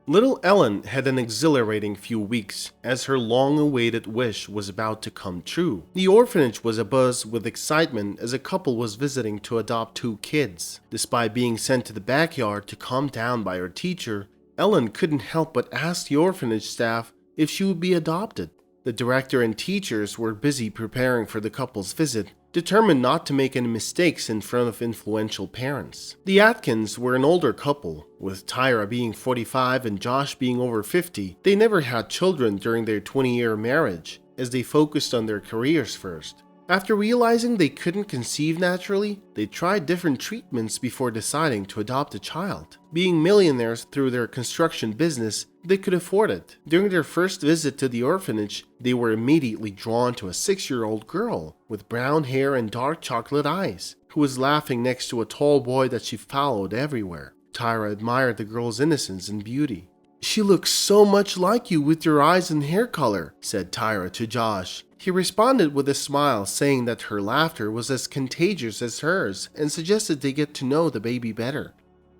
Little Ellen had an exhilarating few weeks, as her long-awaited wish was about to come true. The orphanage was abuzz with excitement as a couple was visiting to adopt 2 kids. Despite being sent to the backyard to calm down by her teacher, Ellen couldn't help but ask the orphanage staff if she would be adopted. The director and teachers were busy preparing for the couple's visit, determined not to make any mistakes in front of influential parents. The Atkins were an older couple, with Tyra being 45 and Josh being over 50. They never had children during their 20-year marriage, as they focused on their careers first. After realizing they couldn't conceive naturally, they tried different treatments before deciding to adopt a child. Being millionaires through their construction business, they could afford it. During their first visit to the orphanage, they were immediately drawn to a 6-year-old girl with brown hair and dark chocolate eyes, who was laughing next to a tall boy that she followed everywhere. Tyra admired the girl's innocence and beauty. "She looks so much like you with your eyes and hair color," said Tyra to Josh. He responded with a smile, saying that her laughter was as contagious as hers and suggested they get to know the baby better.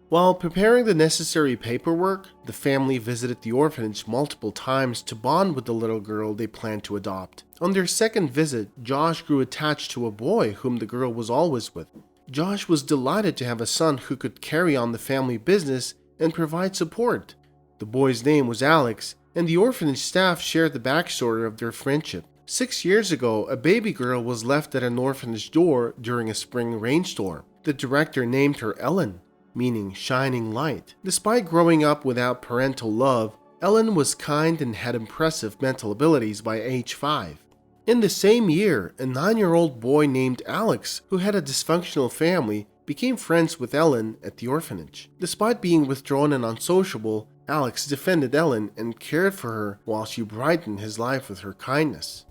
While preparing the necessary paperwork, the family visited the orphanage multiple times to bond with the little girl they planned to adopt. On their second visit, Josh grew attached to a boy whom the girl was always with. Josh was delighted to have a son who could carry on the family business and provide support. The boy's name was Alex, and the orphanage staff shared the backstory of their friendship. 6 years ago, a baby girl was left at an orphanage door during a spring rainstorm. The director named her Ellen, meaning shining light. Despite growing up without parental love, Ellen was kind and had impressive mental abilities by age 5. In the same year, a 9-year-old boy named Alex, who had a dysfunctional family, became friends with Ellen at the orphanage. Despite being withdrawn and unsociable, Alex defended Ellen and cared for her while she brightened his life with her kindness.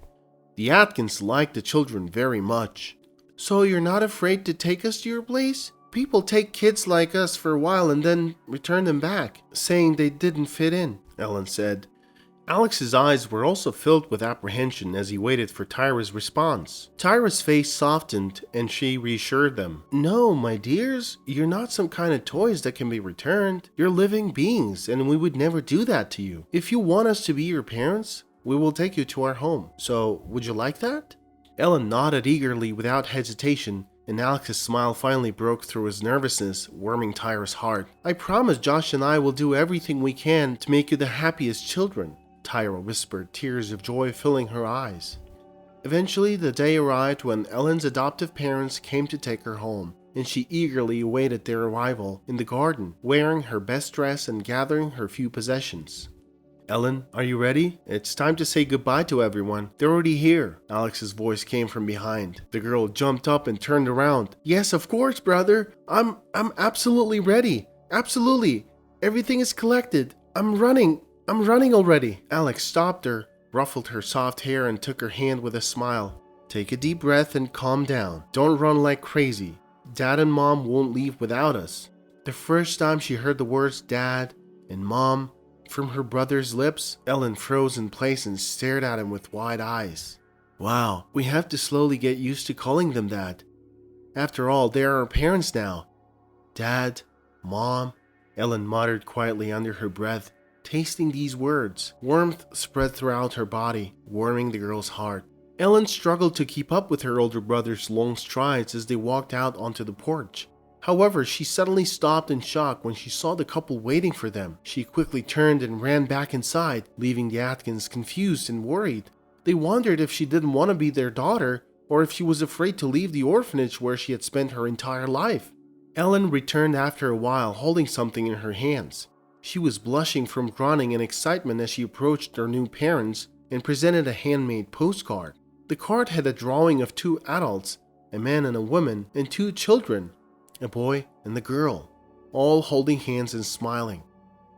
The Atkins liked the children very much. "So you're not afraid to take us to your place? People take kids like us for a while and then return them back, saying they didn't fit in," Ellen said. Alex's eyes were also filled with apprehension as he waited for Tyra's response. Tyra's face softened and she reassured them. "No, my dears, you're not some kind of toys that can be returned. You're living beings and we would never do that to you. If you want us to be your parents, we will take you to our home. So, would you like that?" Ellen nodded eagerly without hesitation, and Alex's smile finally broke through his nervousness, warming Tyra's heart. "I promise Josh and I will do everything we can to make you the happiest children," Tyra whispered, tears of joy filling her eyes. Eventually, the day arrived when Ellen's adoptive parents came to take her home, and she eagerly awaited their arrival in the garden, wearing her best dress and gathering her few possessions. "Ellen, are you ready? It's time to say goodbye to everyone. They're already here." Alex's voice came from behind. The girl jumped up and turned around. "Yes, of course, brother. I'm absolutely ready. Absolutely. Everything is collected. I'm running already." Alex stopped her, ruffled her soft hair, and took her hand with a smile. "Take a deep breath and calm down. Don't run like crazy. Dad and Mom won't leave without us." The first time she heard the words Dad and Mom from her brother's lips, Ellen froze in place and stared at him with wide eyes. "Wow, we have to slowly get used to calling them that. After all, they are our parents now. Dad, Mom," Ellen muttered quietly under her breath, tasting these words. Warmth spread throughout her body, warming the girl's heart. Ellen struggled to keep up with her older brother's long strides as they walked out onto the porch. However, she suddenly stopped in shock when she saw the couple waiting for them. She quickly turned and ran back inside, leaving the Atkins confused and worried. They wondered if she didn't want to be their daughter, or if she was afraid to leave the orphanage where she had spent her entire life. Ellen returned after a while, holding something in her hands. She was blushing from running and excitement as she approached her new parents and presented a handmade postcard. The card had a drawing of 2 adults, a man and a woman, and 2 children, a boy and a girl, all holding hands and smiling.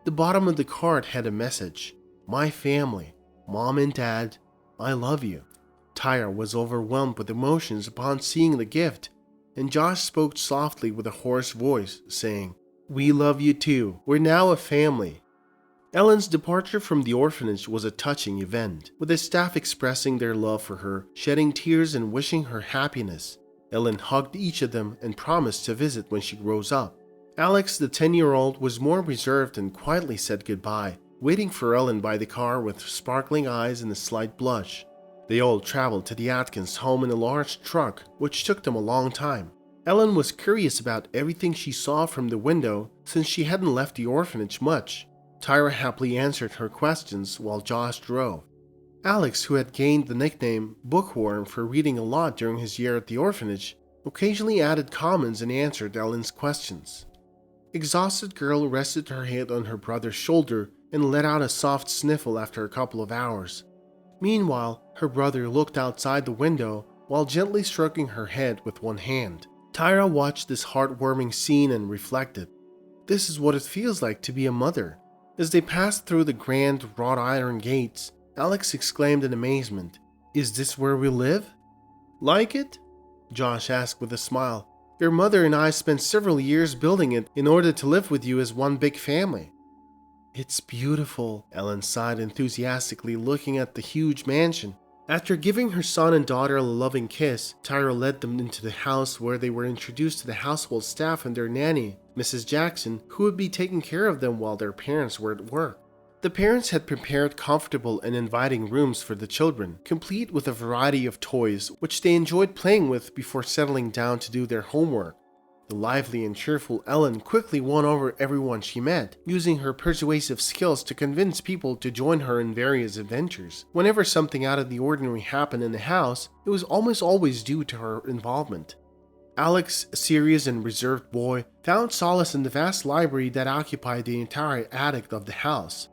The bottom of the card had a message: "My family, Mom and Dad, I love you." Tyra was overwhelmed with emotions upon seeing the gift, and Josh spoke softly with a hoarse voice, saying, "We love you too. We're now a family." Ellen's departure from the orphanage was a touching event, with the staff expressing their love for her, shedding tears and wishing her happiness. Ellen hugged each of them and promised to visit when she grows up. Alex, the 10-year-old, was more reserved and quietly said goodbye, waiting for Ellen by the car with sparkling eyes and a slight blush. They all traveled to the Atkins home in a large truck, which took them a long time. Ellen was curious about everything she saw from the window since she hadn't left the orphanage much. Tyra happily answered her questions while Josh drove. Alex, who had gained the nickname Bookworm for reading a lot during his year at the orphanage, occasionally added comments and answered Ellen's questions. Exhausted girl rested her head on her brother's shoulder and let out a soft sniffle after a couple of hours. Meanwhile, her brother looked outside the window while gently stroking her head with one hand. Tyra watched this heartwarming scene and reflected. This is what it feels like to be a mother. As they passed through the grand wrought iron gates, Alex exclaimed in amazement, "Is this where we live?" "Like it?" Josh asked with a smile. "Your mother and I spent several years building it in order to live with you as one big family." "It's beautiful," Ellen sighed enthusiastically, looking at the huge mansion. After giving her son and daughter a loving kiss, Tyra led them into the house where they were introduced to the household staff and their nanny, Mrs. Jackson, who would be taking care of them while their parents were at work. The parents had prepared comfortable and inviting rooms for the children, complete with a variety of toys which they enjoyed playing with before settling down to do their homework. The lively and cheerful Ellen quickly won over everyone she met, using her persuasive skills to convince people to join her in various adventures. Whenever something out of the ordinary happened in the house, it was almost always due to her involvement. Alex, a serious and reserved boy, found solace in the vast library that occupied the entire attic of the house.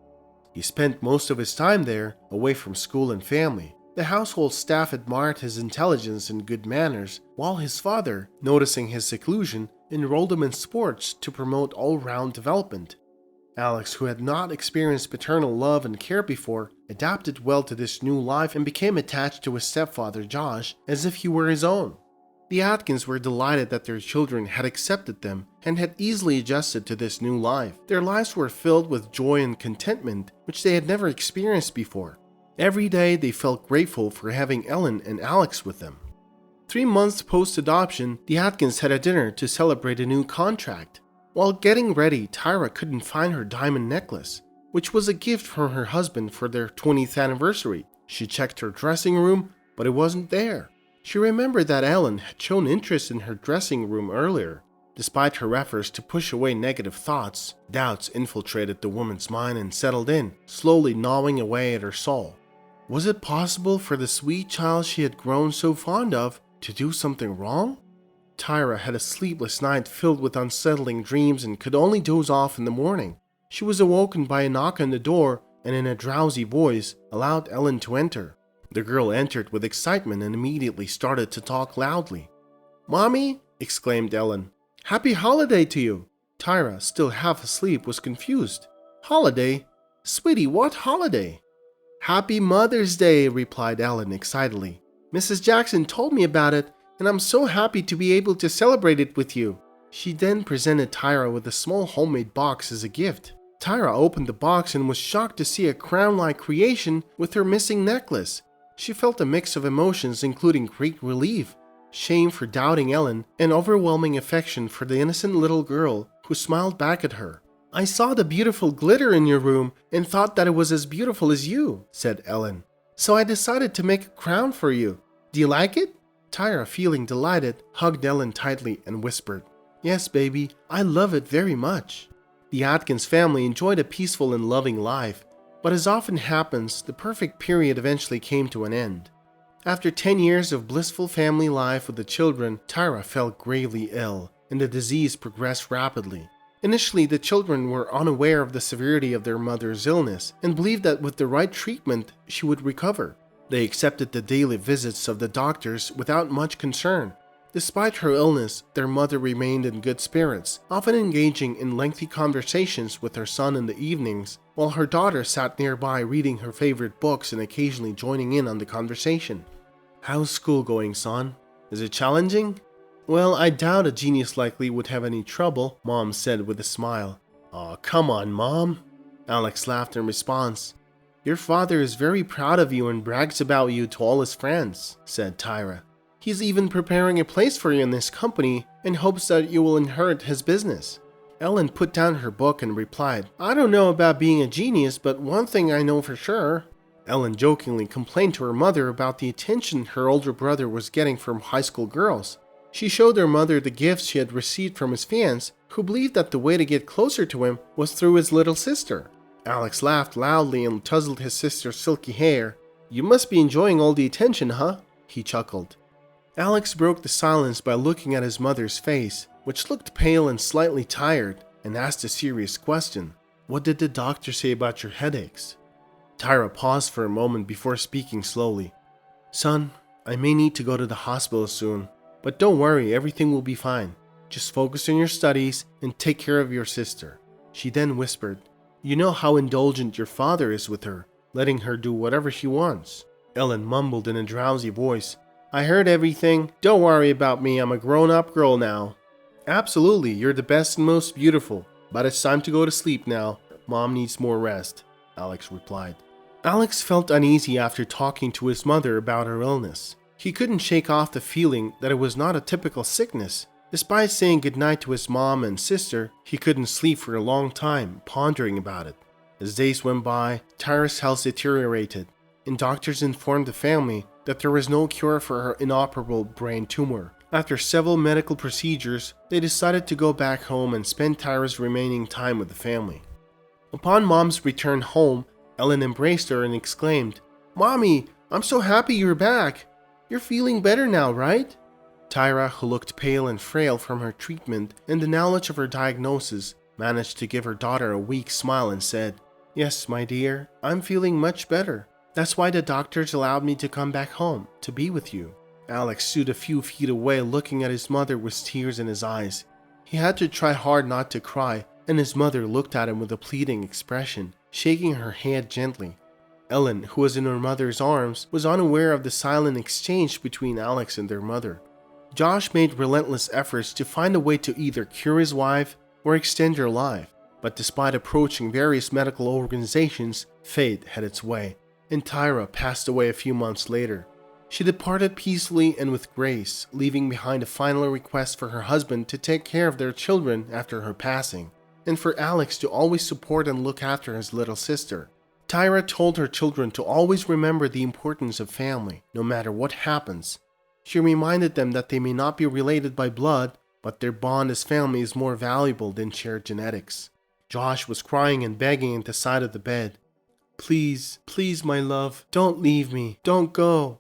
He spent most of his time there, away from school and family. The household staff admired his intelligence and good manners, while his father, noticing his seclusion, enrolled him in sports to promote all-round development. Alex, who had not experienced paternal love and care before, adapted well to this new life and became attached to his stepfather Josh as if he were his own. The Atkins were delighted that their children had accepted them and had easily adjusted to this new life. Their lives were filled with joy and contentment, which they had never experienced before. Every day they felt grateful for having Ellen and Alex with them. 3 months post-adoption, the Atkins had a dinner to celebrate a new contract. While getting ready, Tyra couldn't find her diamond necklace, which was a gift from her husband for their 20th anniversary. She checked her dressing room, but it wasn't there. She remembered that Ellen had shown interest in her dressing room earlier. Despite her efforts to push away negative thoughts, doubts infiltrated the woman's mind and settled in, slowly gnawing away at her soul. Was it possible for the sweet child she had grown so fond of to do something wrong? Tyra had a sleepless night filled with unsettling dreams and could only doze off in the morning. She was awoken by a knock on the door and in a drowsy voice allowed Ellen to enter. The girl entered with excitement and immediately started to talk loudly. "Mommy!" exclaimed Ellen. "Happy holiday to you!" Tyra, still half asleep, was confused. "Holiday? Sweetie, what holiday?" "Happy Mother's Day," replied Ellen excitedly. "Mrs. Jackson told me about it, and I'm so happy to be able to celebrate it with you." She then presented Tyra with a small homemade box as a gift. Tyra opened the box and was shocked to see a crown-like creation with her missing necklace. She felt a mix of emotions including great relief, shame for doubting Ellen, and overwhelming affection for the innocent little girl who smiled back at her. "I saw the beautiful glitter in your room and thought that it was as beautiful as you," said Ellen. "So I decided to make a crown for you. Do you like it?" Tyra, feeling delighted, hugged Ellen tightly and whispered, "Yes, baby, I love it very much." The Atkins family enjoyed a peaceful and loving life, but as often happens, the perfect period eventually came to an end. After 10 years of blissful family life with the children, Tyra fell gravely ill, and the disease progressed rapidly. Initially, the children were unaware of the severity of their mother's illness and believed that with the right treatment, she would recover. They accepted the daily visits of the doctors without much concern. Despite her illness, their mother remained in good spirits, often engaging in lengthy conversations with her son in the evenings, while her daughter sat nearby reading her favorite books and occasionally joining in on the conversation. "How's school going, son? Is it challenging?" "Well, I doubt a genius like Lee would have any trouble," Mom said with a smile. "Aw, come on, Mom," Alex laughed in response. "Your father is very proud of you and brags about you to all his friends," said Tyra. "He's even preparing a place for you in this company and hopes that you will inherit his business." Ellen put down her book and replied, "I don't know about being a genius, but one thing I know for sure." Ellen jokingly complained to her mother about the attention her older brother was getting from high school girls. She showed her mother the gifts she had received from his fans, who believed that the way to get closer to him was through his little sister. Alex laughed loudly and tousled his sister's silky hair. "You must be enjoying all the attention, huh?" he chuckled. Alex broke the silence by looking at his mother's face, which looked pale and slightly tired, and asked a serious question. "What did the doctor say about your headaches?" Tyra paused for a moment before speaking slowly. "Son, I may need to go to the hospital soon, but don't worry, everything will be fine. Just focus on your studies and take care of your sister." She then whispered, "You know how indulgent your father is with her, letting her do whatever she wants." Ellen mumbled in a drowsy voice, "I heard everything. Don't worry about me, I'm a grown-up girl now." "Absolutely, you're the best and most beautiful, but it's time to go to sleep now. Mom needs more rest," Alex replied. Alex felt uneasy after talking to his mother about her illness. He couldn't shake off the feeling that it was not a typical sickness. Despite saying goodnight to his mom and sister, he couldn't sleep for a long time, pondering about it. As days went by, Tyra's health deteriorated, and doctors informed the family that there was no cure for her inoperable brain tumor. After several medical procedures, they decided to go back home and spend Tyra's remaining time with the family. Upon Mom's return home, Ellen embraced her and exclaimed, "Mommy, I'm so happy you're back. You're feeling better now, right?" Tyra, who looked pale and frail from her treatment and the knowledge of her diagnosis, managed to give her daughter a weak smile and said, "Yes, my dear, I'm feeling much better. That's why the doctors allowed me to come back home, to be with you." Alex stood a few feet away looking at his mother with tears in his eyes. He had to try hard not to cry, and his mother looked at him with a pleading expression, shaking her head gently. Ellen, who was in her mother's arms, was unaware of the silent exchange between Alex and their mother. Josh made relentless efforts to find a way to either cure his wife or extend her life, but despite approaching various medical organizations, fate had its way, and Tyra passed away a few months later. She departed peacefully and with grace, leaving behind a final request for her husband to take care of their children after her passing, and for Alex to always support and look after his little sister. Tyra told her children to always remember the importance of family, no matter what happens. She reminded them that they may not be related by blood, but their bond as family is more valuable than shared genetics. Josh was crying and begging at the side of the bed. "Please, please, my love, don't leave me, don't go."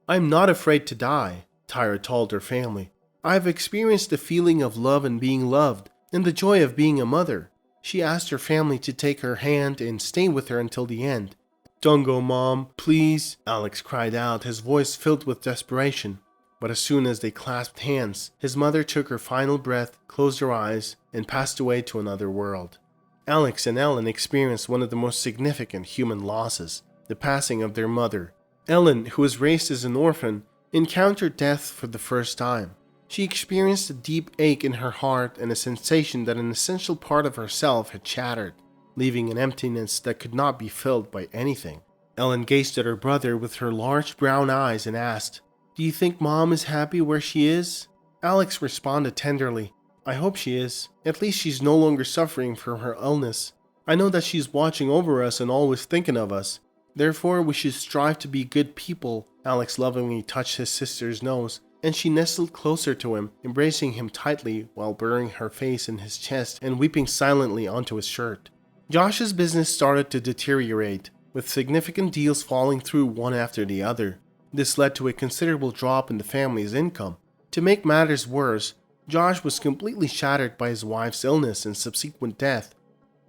"I'm not afraid to die," Tyra told her family. "I've experienced the feeling of love and being loved, and the joy of being a mother." She asked her family to take her hand and stay with her until the end. "Don't go, Mom, please," Alex cried out, his voice filled with desperation. But as soon as they clasped hands, his mother took her final breath, closed her eyes, and passed away to another world. Alex and Ellen experienced one of the most significant human losses, the passing of their mother. Ellen, who was raised as an orphan, encountered death for the first time. She experienced a deep ache in her heart and a sensation that an essential part of herself had shattered, leaving an emptiness that could not be filled by anything. Ellen gazed at her brother with her large brown eyes and asked, "Do you think Mom is happy where she is?" Alex responded tenderly, "I hope she is. At least she's no longer suffering from her illness. I know that she's watching over us and always thinking of us. Therefore, we should strive to be good people." Alex lovingly touched his sister's nose, and she nestled closer to him, embracing him tightly while burying her face in his chest and weeping silently onto his shirt. Josh's business started to deteriorate, with significant deals falling through one after the other. This led to a considerable drop in the family's income. To make matters worse, Josh was completely shattered by his wife's illness and subsequent death.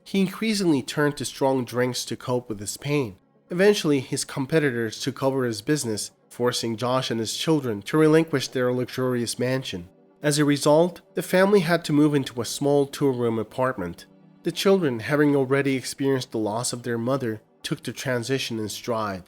He increasingly turned to strong drinks to cope with his pain. Eventually, his competitors took over his business, forcing Josh and his children to relinquish their luxurious mansion. As a result, the family had to move into a small two-room apartment. The children, having already experienced the loss of their mother, took the transition in stride.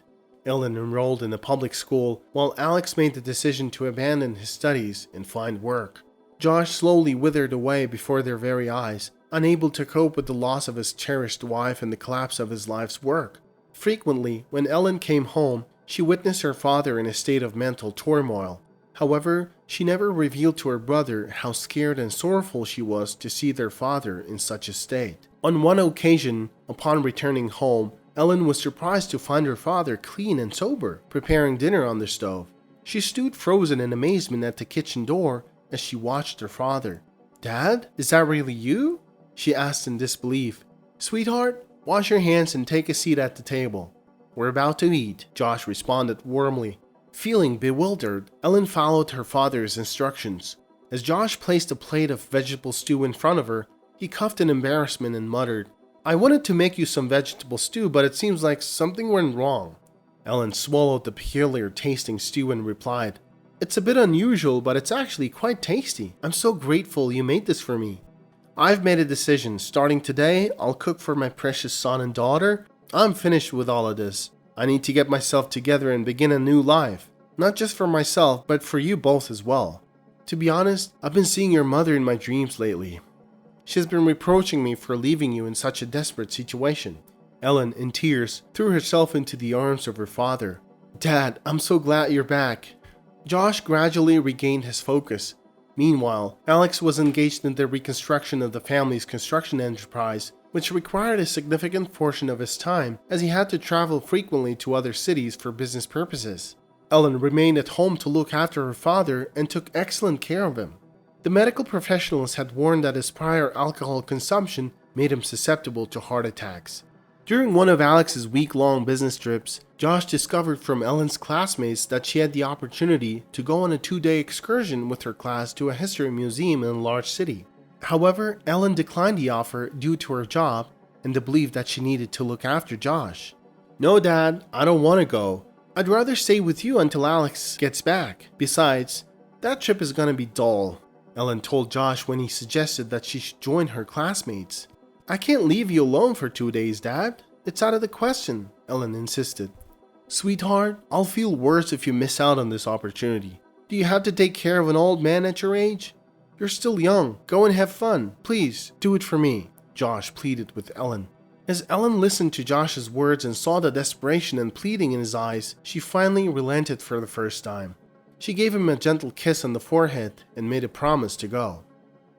Ellen enrolled in a public school, while Alex made the decision to abandon his studies and find work. Josh slowly withered away before their very eyes, unable to cope with the loss of his cherished wife and the collapse of his life's work. Frequently, when Ellen came home, she witnessed her father in a state of mental turmoil. However, she never revealed to her brother how scared and sorrowful she was to see their father in such a state. On one occasion, upon returning home, Ellen was surprised to find her father clean and sober, preparing dinner on the stove. She stood frozen in amazement at the kitchen door as she watched her father. "Dad, is that really you?" she asked in disbelief. "Sweetheart, wash your hands and take a seat at the table. We're about to eat," Josh responded warmly. Feeling bewildered, Ellen followed her father's instructions. As Josh placed a plate of vegetable stew in front of her, he coughed in embarrassment and muttered, "I wanted to make you some vegetable stew, but it seems like something went wrong." Ellen swallowed the peculiar tasting stew and replied, "It's a bit unusual, but it's actually quite tasty. I'm so grateful you made this for me. I've made a decision. Starting today, I'll cook for my precious son and daughter. I'm finished with all of this. I need to get myself together and begin a new life. Not just for myself, but for you both as well. To be honest, I've been seeing your mother in my dreams lately. She's been reproaching me for leaving you in such a desperate situation." Ellen, in tears, threw herself into the arms of her father. "Dad, I'm so glad you're back." Josh gradually regained his focus. Meanwhile, Alex was engaged in the reconstruction of the family's construction enterprise, which required a significant portion of his time as he had to travel frequently to other cities for business purposes. Ellen remained at home to look after her father and took excellent care of him. The medical professionals had warned that his prior alcohol consumption made him susceptible to heart attacks. During one of Alex's week-long business trips, Josh discovered from Ellen's classmates that she had the opportunity to go on a 2-day excursion with her class to a history museum in a large city. However, Ellen declined the offer due to her job and the belief that she needed to look after Josh. "No, Dad, I don't want to go. I'd rather stay with you until Alex gets back. Besides, that trip is going to be dull," Ellen told Josh when he suggested that she should join her classmates. "I can't leave you alone for 2 days, Dad. It's out of the question," Ellen insisted. "Sweetheart, I'll feel worse if you miss out on this opportunity. Do you have to take care of an old man at your age? You're still young. Go and have fun. Please, do it for me," Josh pleaded with Ellen. As Ellen listened to Josh's words and saw the desperation and pleading in his eyes, she finally relented for the first time. She gave him a gentle kiss on the forehead and made a promise to go.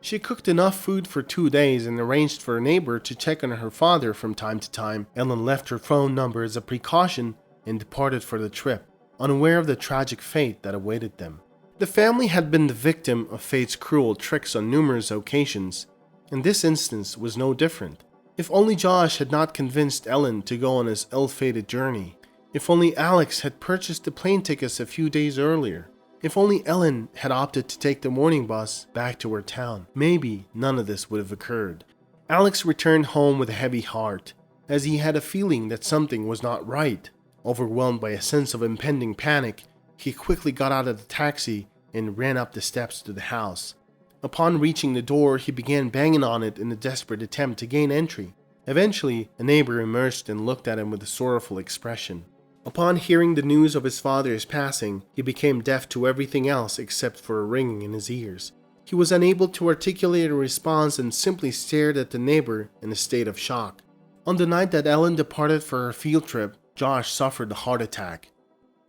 She cooked enough food for 2 days and arranged for a neighbor to check on her father from time to time. Ellen left her phone number as a precaution and departed for the trip, unaware of the tragic fate that awaited them. The family had been the victim of fate's cruel tricks on numerous occasions, and this instance was no different. If only Josh had not convinced Ellen to go on his ill-fated journey. If only Alex had purchased the plane tickets a few days earlier. If only Ellen had opted to take the morning bus back to her town, maybe none of this would have occurred. Alex returned home with a heavy heart, as he had a feeling that something was not right. Overwhelmed by a sense of impending panic, he quickly got out of the taxi and ran up the steps to the house. Upon reaching the door, he began banging on it in a desperate attempt to gain entry. Eventually, a neighbor emerged and looked at him with a sorrowful expression. Upon hearing the news of his father's passing, he became deaf to everything else except for a ringing in his ears. He was unable to articulate a response and simply stared at the neighbor in a state of shock. On the night that Ellen departed for her field trip, Josh suffered a heart attack.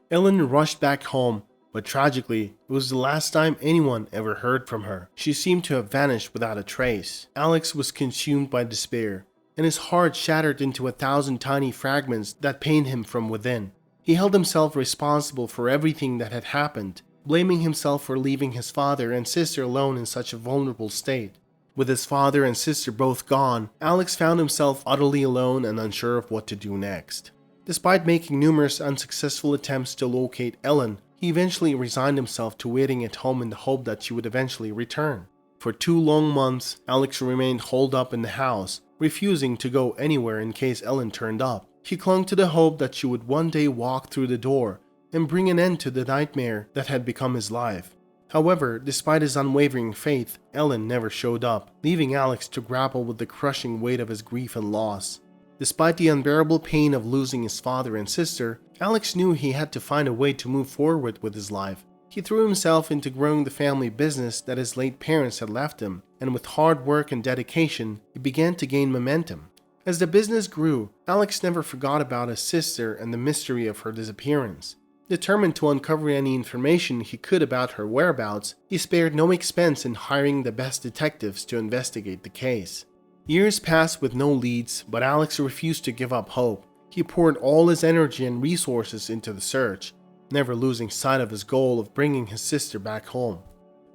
Ellen rushed back home, but tragically, it was the last time anyone ever heard from her. She seemed to have vanished without a trace. Alex was consumed by despair, and his heart shattered into 1,000 tiny fragments that pained him from within. He held himself responsible for everything that had happened, blaming himself for leaving his father and sister alone in such a vulnerable state. With his father and sister both gone, Alex found himself utterly alone and unsure of what to do next. Despite making numerous unsuccessful attempts to locate Ellen, he eventually resigned himself to waiting at home in the hope that she would eventually return. For 2 long months, Alex remained holed up in the house, refusing to go anywhere in case Ellen turned up. He clung to the hope that she would one day walk through the door and bring an end to the nightmare that had become his life. However, despite his unwavering faith, Ellen never showed up, leaving Alex to grapple with the crushing weight of his grief and loss. Despite the unbearable pain of losing his father and sister, Alex knew he had to find a way to move forward with his life. He threw himself into growing the family business that his late parents had left him, and with hard work and dedication, it began to gain momentum. As the business grew, Alex never forgot about his sister and the mystery of her disappearance. Determined to uncover any information he could about her whereabouts, he spared no expense in hiring the best detectives to investigate the case. Years passed with no leads, but Alex refused to give up hope. He poured all his energy and resources into the search, never losing sight of his goal of bringing his sister back home.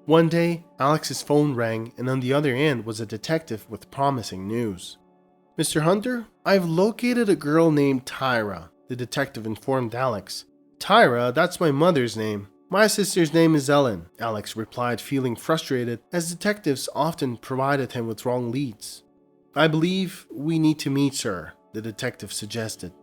One day, Alex's phone rang, and on the other end was a detective with promising news. "Mr. Hunter, I've located a girl named Tyra," the detective informed Alex. "Tyra, that's my mother's name. My sister's name is Ellen," Alex replied, feeling frustrated as detectives often provided him with wrong leads. "I believe we need to meet, sir," the detective suggested.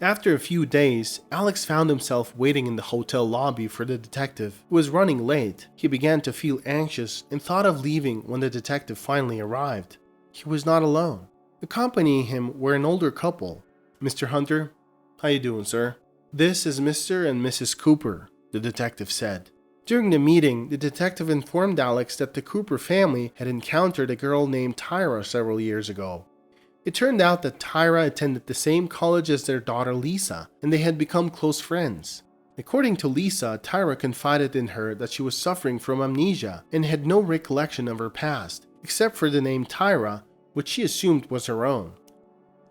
After a few days, Alex found himself waiting in the hotel lobby for the detective, who was running late. He began to feel anxious and thought of leaving when the detective finally arrived. He was not alone. Accompanying him were an older couple. "Mr. Hunter, how you doing, sir? This is Mr. and Mrs. Cooper," the detective said. During the meeting, the detective informed Alex that the Cooper family had encountered a girl named Tyra several years ago. It turned out that Tyra attended the same college as their daughter Lisa, and they had become close friends. According to Lisa, Tyra confided in her that she was suffering from amnesia and had no recollection of her past, except for the name Tyra, which she assumed was her own.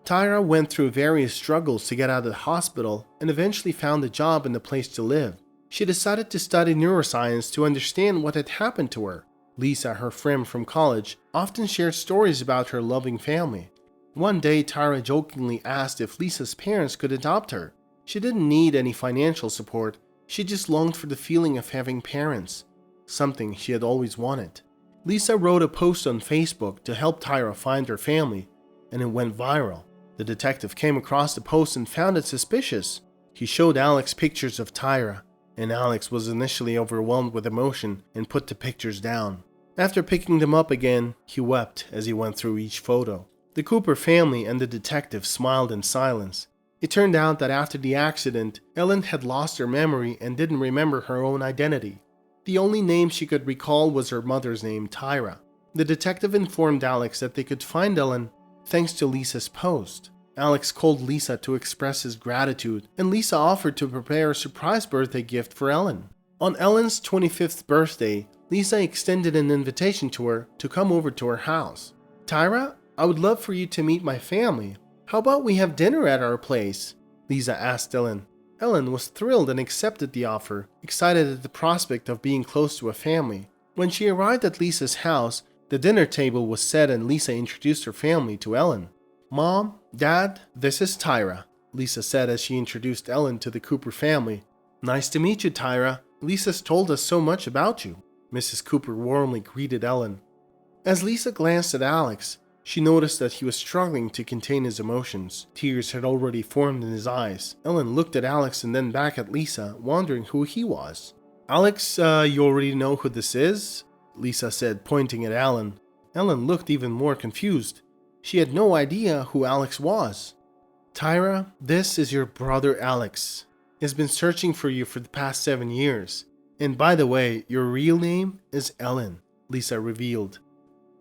Tyra went through various struggles to get out of the hospital and eventually found a job and a place to live. She decided to study neuroscience to understand what had happened to her. Lisa, her friend from college, often shared stories about her loving family. One day, Tyra jokingly asked if Lisa's parents could adopt her. She didn't need any financial support, she just longed for the feeling of having parents, something she had always wanted. Lisa wrote a post on Facebook to help Tyra find her family, and it went viral. The detective came across the post and found it suspicious. He showed Alex pictures of Tyra, and Alex was initially overwhelmed with emotion and put the pictures down. After picking them up again, he wept as he went through each photo. The Cooper family and the detective smiled in silence. It turned out that after the accident, Ellen had lost her memory and didn't remember her own identity. The only name she could recall was her mother's name, Tyra. The detective informed Alex that they could find Ellen thanks to Lisa's post. Alex called Lisa to express his gratitude, and Lisa offered to prepare a surprise birthday gift for Ellen. On Ellen's 25th birthday, Lisa extended an invitation to her to come over to her house. "Tyra, I would love for you to meet my family. How about we have dinner at our place?" Lisa asked Ellen. Ellen was thrilled and accepted the offer, excited at the prospect of being close to a family. When she arrived at Lisa's house, the dinner table was set and Lisa introduced her family to Ellen. "Mom, Dad, this is Tyra," Lisa said as she introduced Ellen to the Cooper family. "Nice to meet you, Tyra. Lisa's told us so much about you." Mrs. Cooper warmly greeted Ellen. As Lisa glanced at Alex, she noticed that he was struggling to contain his emotions. Tears had already formed in his eyes. Ellen looked at Alex and then back at Lisa, wondering who he was. "Alex, you already know who this is?" Lisa said, pointing at Ellen. Ellen looked even more confused. She had no idea who Alex was. "Tyra, this is your brother Alex. He's been searching for you for the past 7 years. And by the way, your real name is Ellen," Lisa revealed.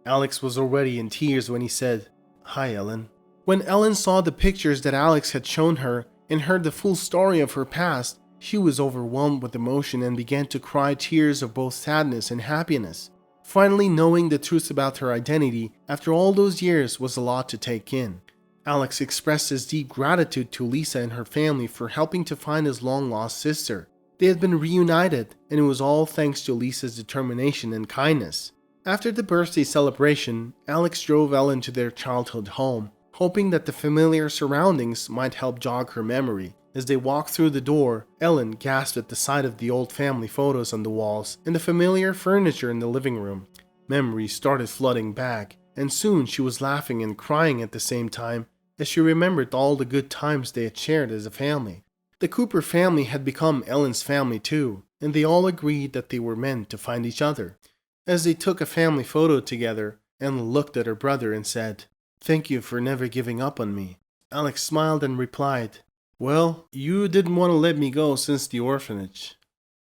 Alex was already in tears when he said, "Hi, Ellen." When Ellen saw the pictures that Alex had shown her and heard the full story of her past, she was overwhelmed with emotion and began to cry tears of both sadness and happiness. Finally knowing the truth about her identity after all those years was a lot to take in. Alex expressed his deep gratitude to Lisa and her family for helping to find his long-lost sister. They had been reunited, and it was all thanks to Lisa's determination and kindness. After the birthday celebration, Alex drove Ellen to their childhood home, hoping that the familiar surroundings might help jog her memory. As they walked through the door, Ellen gasped at the sight of the old family photos on the walls and the familiar furniture in the living room. Memories started flooding back, and soon she was laughing and crying at the same time as she remembered all the good times they had shared as a family. The Cooper family had become Ellen's family too, and they all agreed that they were meant to find each other. As they took a family photo together, Ellen looked at her brother and said, "Thank you for never giving up on me." Alex smiled and replied, "Well, you didn't want to let me go since the orphanage.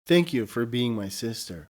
Thank you for being my sister."